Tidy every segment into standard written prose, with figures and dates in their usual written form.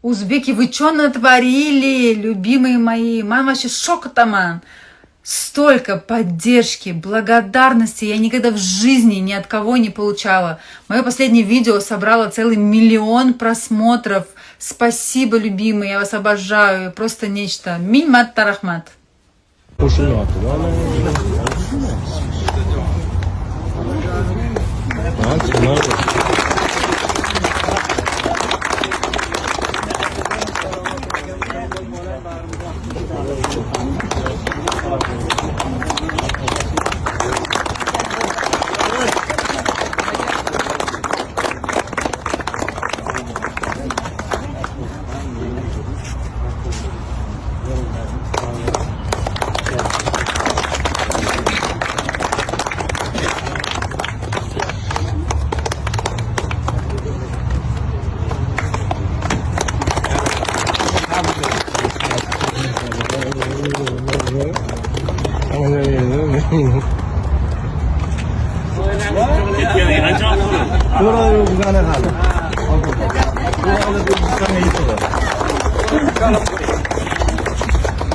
Узбеки, вы что натворили, любимые мои? Мама вообще шок-атаман. Столько поддержки, благодарности я никогда в жизни ни от кого не получала. Мое последнее видео собрало целый 1 миллион просмотров. Спасибо, любимые, я вас обожаю. Просто нечто. Минмат тарахмат.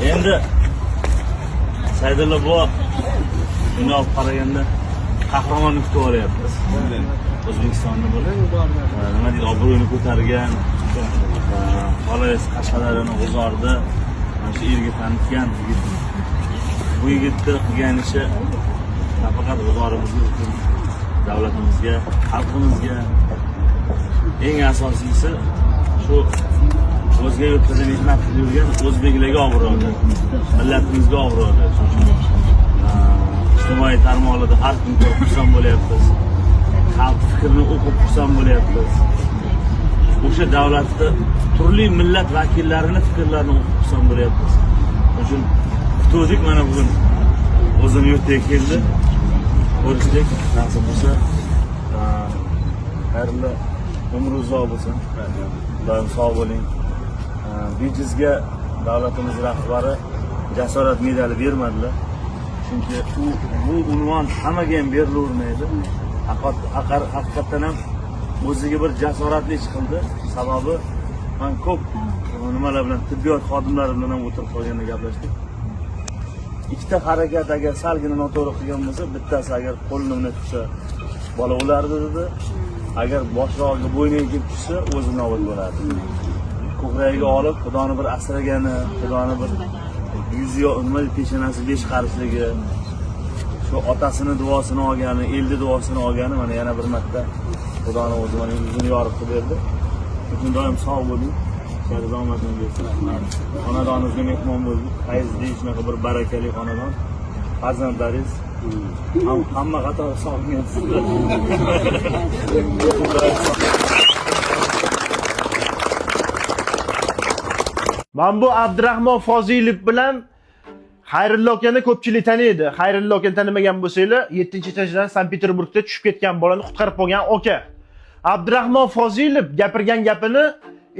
Endi Saydullo bu shuni olib qaraganda qahramonlik kutib olyapmiz. O'zbekistonda bo'lib nima deydi, obro'yini ko'targan, xolos Qashqadaryoning g'uzorida mana shu yerga tanitgan yigit. Bu yigitni qilgan ishi nafaqat g'uzorimizga uchun, davlatimizga, xalqimizga, eng asosiysi shu o'zga yurtlarda mehnat qilib yurgan o'zbeklarga obro'li, millatimizga obro'li. Ijtimoiy tarmoqlarda har kun ko'rib xursand bo'lyapmiz. Xalq fikrini o'qib xursand bo'lyapmiz. O'sha davlatda turli millat vakillarini fikrlarini o'qib xursand bo'lyapmiz. Uchun kutuvdik, mana bugun o'zini yurtiga keldi. Ko'rishdik, nasib bo'lsa, xayrli umr uzoq bo'lsin. Doim sog' bo'ling. Bijizga davlatimiz rahbari jasorat medali bermadilar. Chunki bu unvon hammaga ham berilavermaydi. Haqiqatdan ham o'ziga bir jasoratli ish qildi. Sababi men ko'p nimalar bilan, tibbiyot xodimlari bilan ham o'tirib qolganda gaplashdik. Ikkita harakat agar salgina noto'g'ri qilgan bo'lsa, bittasi agar qo'lini unga tushsa bola o'lardi dedi. Agar boshrog'iga bo'yniga kelib tushsa, o'zi nobud bo'lardi. Ko'kragiga olib, Xudoni bir asragani, Xudoni bir yuzi nima peshonasi 5 qarishligi, shu otasini duosini olgani, elni duosini olgani, mana yana bir marta Xudoni o'zi mana yuzini yorib berdi. Butun doim sog' bo'ling, shariz omadingiz bersin. Xonadoningizga mehmon bo'ldik. Fayzli, shunaqa bir barakali xonadon. Farzandlaringiz hamma qator sog'ingansizlar. Men bu Abdurahmon Fozilov bilan Xayrullo akani ko'pchilik taniydi. Xayrullo akani tanimagan bo'lsanglar, 7-etajdan Sankt-Peterburgda tushib ketgan bolani qutqarib qolgan aka. Abdurahmon Fozilov gapirgan gapini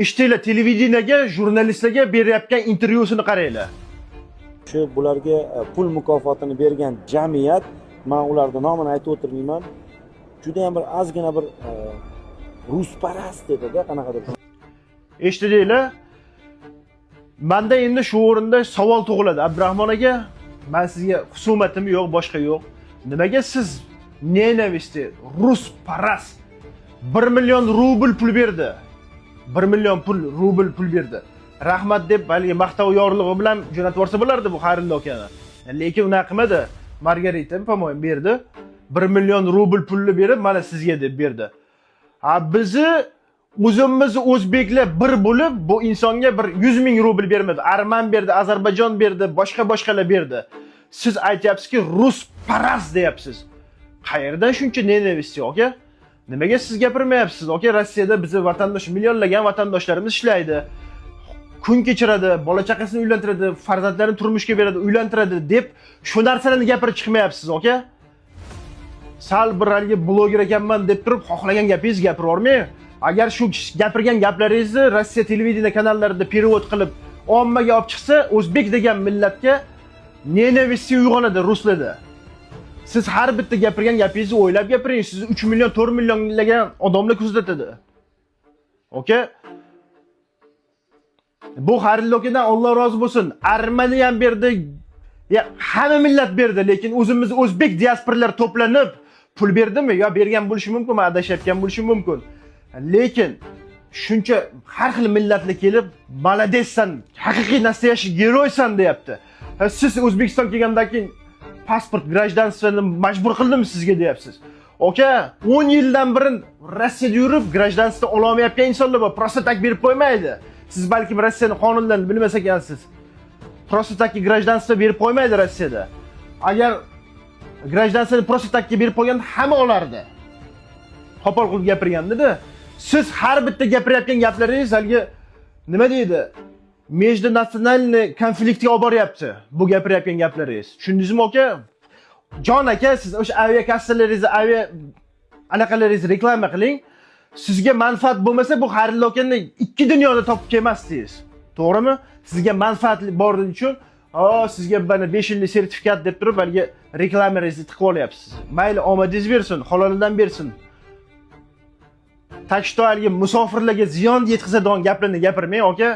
eshitinglar, televideniyega, jurnalistlarga berayotgan intervyusini qaranglar. Shu bularga pul mukofotini bergan jamiyat, men ularning nomini aytib o'tirmayman. Juda ham bir ozgina bir rusparast dedi-da, qanaqadir. Eshitdinglar? Menda endi shu o'rinda savol tug'iladi. Abdurahmon aka, men sizga husumatim yo'q, boshqa yo'q. Nimaga siz nenavisti, rusparast 1 million rubl pul berdi? 1 million rubl pul berdi. Rahmat deb balki maqtov yorlig'i bilan jo'natib yorsa bo'lardi bu Xayrullo akani. Lekin unaqa qilmadi. Margarita, po-moyim, berdi. 1 million rubl pulni berib, mana sizga deb berdi. Bizni o'zimiz o'zbeklar bir bo'lib bu insonga bir 100 ming rubl bermadi. Arman berdi, Ozarbayjon berdi, boshqalar berdi. Siz aytyapsizki, rusparast deyapsiz. Qayerdan shuncha nenavisti aka? Nimaga siz gapirmayapsiz? Aka, Rossiyada bizni vatandosh, millionlagan vatandoshlarimiz ishlaydi. Kun kechiradi, bola chaqasini uylantiradi, farzandlarini turmushga beradi, uylantiradi deb shu narsalarni gapirib chiqmayapsiz aka? Sal bir haligi bloger ekanman deb turib, xohlagan gapingizni gapiravermang. Agar shu gapirgan gaplaringizni Rossiya televideniya kanallarida perevod qilib ommaga olib chiqsa, o'zbek degan millatga nenavisti uyg'onadi ruslarda. Siz har bitta gapirgan gapingizni o'ylab gapiring. Sizni 3 million, 4 millionlagan odamlar kuzatadi. Oka? Bu xaridorlardan Alloh rozi bo'lsin. Armaniya ham berdi, ya hamma millat berdi, lekin o'zimiz o'zbek diasporalar to'planib pul berdimi? Yo bergan bo'lishi mumkin, men adashayotgan bo'lishim mumkin. Lekin shuncha har xil millatlar kelib, "Молодецsan, haqiqiy nastoyashi geroysan" deyapti. Siz O'zbekiston kelgandan keyin pasport, grajdanstvoni majbur qildimi sizga deyapsiz. Aka, 10 yildan beri Rossiyada yurib, grajdanstvo ola olmayotgan insonlar bor, просто tak berib qo'ymaydi. Siz balki Rossiyaning qonunlarini bilmas ekansiz. Просто takka grajdanstvo berib qo'ymaydi Rossiyada. Agar grajdanstvoni просто takka berib qo'ygan hamma olardi. Qo'pol qilib gapirganda-da, siz har bitta gapirayotgan gaplaringiz haligi nima deydi? Междунациональный konfliktga olib boryapti. Bu gapirayotgan gaplaringiz. Tushundingizmi aka? Jon aka, siz o'sha aviakassalaringizni, anaqalaringizni reklama qiling. Sizga manfaat bo'lmasa, bu xaridorlarni ikki dunyoda topib kelmasdingiz. To'g'rimi? Sizga manfaat borligi uchun, sizga bana 5 yillik sertifikat deb turib, balki reklamaringizni tiqib olyapsiz. Mayli, omadingiz bersin, halolidan bersin. Takshto haligi musofirlarga ziyon yetkazadigan gaplarni gapirmang, aka.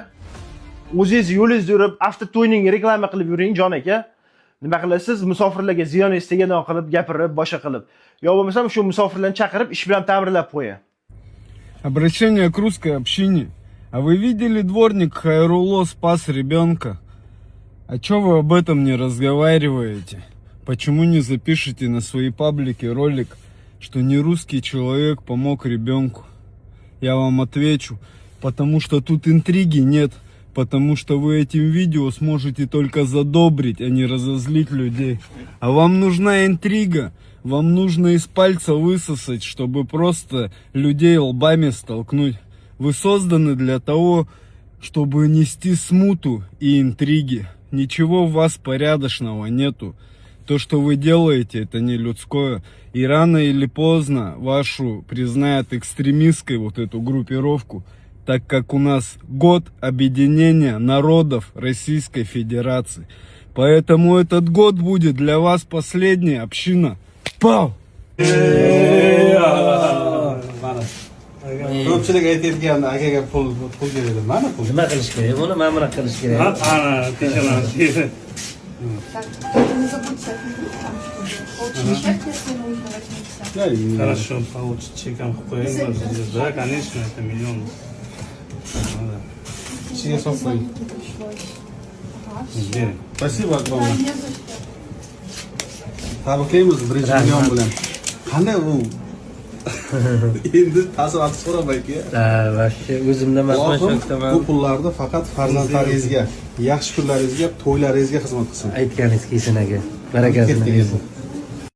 O'zingiz yo'lingizda yurib, avtotuning reklama qilib yuring, jon aka. Nima qilasiz? Musofirlarga ziyon istagan qilib gapirib, boshqa qilib. Yo bo'lmasam shu musofirlarni chaqirib, ish bilan ta'mirlab qo'ying. Обращение к русской общине. А вы видели, дворник Хайрулло спас ребенка? А чё вы об этом не разговариваете? Почему не запишете на свои паблики ролик, что не русский человек помог ребенку? Я вам отвечу, потому что тут интриги нет. Потому что вы этим видео сможете только задобрить, а не разозлить людей. А вам нужна интрига. Вам нужно из пальца высосать, чтобы просто людей лбами столкнуть. Вы созданы для того, чтобы нести смуту и интриги. Ничего в вас порядочного нету. То, что вы делаете, это не людское. И рано или поздно вашу признают экстремистской вот эту группировку. Так как у нас год объединения народов Российской Федерации. Поэтому этот год будет для вас последний, община. Пау! Ko'pchilik aytayotgan akaga pul beradi. Mana pul. Nima qilish kerak? Buni mana bunaqa qilish kerak. Ana, tekshiramiz. Не забудьте отменить там что-то. Очень чек, если нужно, возьмите. Хорошо, получит чеком qo'ying. Да, конечно, это миллион. Ichiga solib qo'ying. Bering. Спасибо огромное. Tabriklaymiz 1-million bilan. Qanday u? Endi taassurot so'ramayki. Вообще o'zimda masman Bu pullarni faqat farzandlaringizga, yaxshi kunlaringizga, to'ylaringizga xizmat qilsin. aytganingiz kelsin aka. Barakasini bersin.